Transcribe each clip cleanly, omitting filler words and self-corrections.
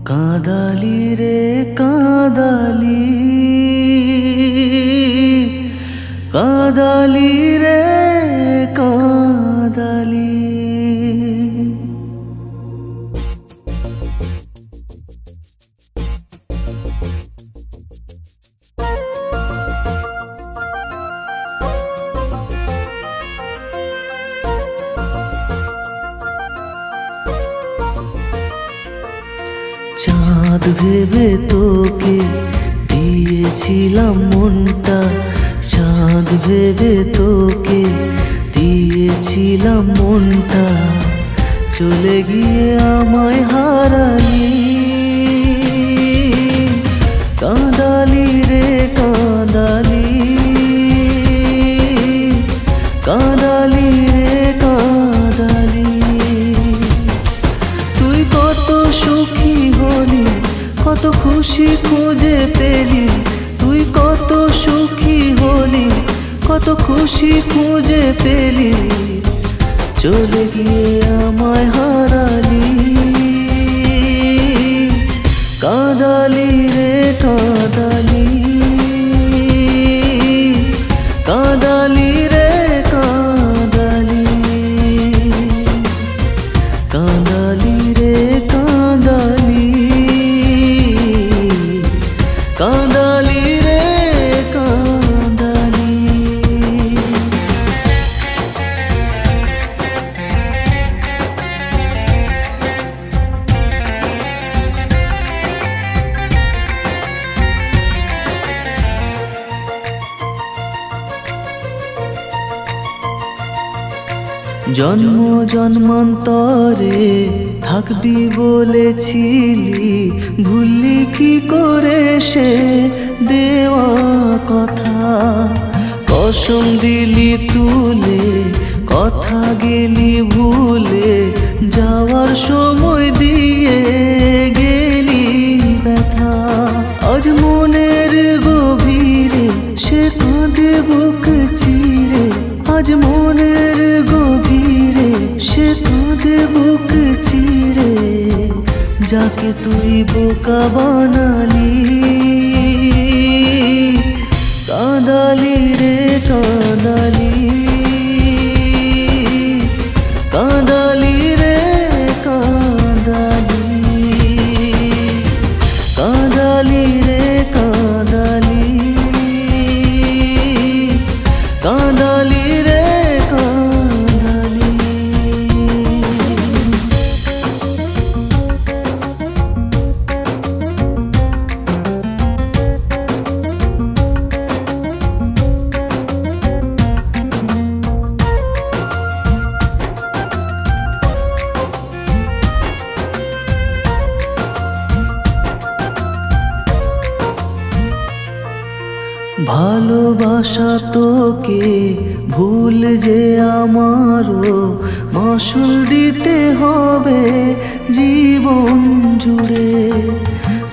কাঁদালি রে কাঁদালি, কাঁদালি রে কাঁদালি। চাঁদ ভেবে তোকে দিয়েছিলাম মনটা, চাঁদ ভেবে তোকে দিয়েছিলাম মনটা, চলে গিয়ে আমায় হারালি। কাঁদালি রে কাঁদালি, কাঁদালি রে কাঁদালি। তুই কত সুখী হলি, কত খুশি খুঁজে পেলি, তুই কত সুখী হলি, কত খুশি খুঁজে পেলি, চলে গিয়ে আমায় হারালি। কাঁদালি রে কাঁদালি, কাঁদালি রে কাঁদালি, কাঁদালি রে কাঁদালি, কাঁদালি রে কাঁদালি। জন্ম জন্মান্তরে থাকবি বলেছিলি, ভুললি কি করে সে দেওয়া কথা। কসম দিলি তুলে, কথা গেলি ভুলে, যাওয়ার সময় দিয়ে গেলি ব্যথা। আজ মনের গভীরে সে কাঁদে বুক চিরে, আজ মনের গভীরে সে কাঁদে বুক চিরে, যাকে তুই বোকা বানালি। কাঁদালি রে কাঁদালি, কাঁদালি রে কাঁদালি, কাঁদালি রে কাঁদালি, কাঁদালি রে কাঁদালি। ভালোবাসা তোকে ভুল যে আমারও, মাসুল দিতে হবে জীবন জুড়ে।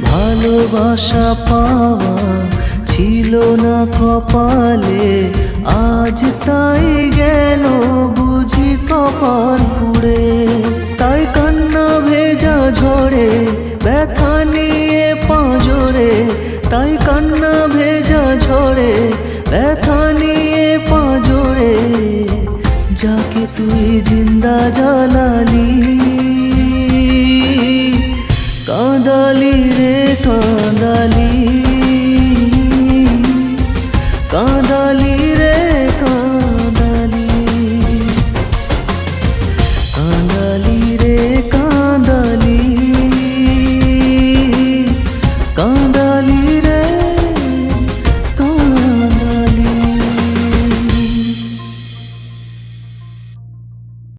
ভালোবাসা পাওয়া ছিল না কপালে, আজ তাই গেল বুঝি কপাল পুড়ে। তাই কান্না ভেজা ঝরে, ব্যথা নিয়ে পাঁজরে, তাই কান্না ভেজা ঝরে, ব্যথা নিয়ে পাঁজরে, যাকে তুই জিন্দা জ্বালালি। কাঁদালি রে কাঁদালি, কাঁদালি রে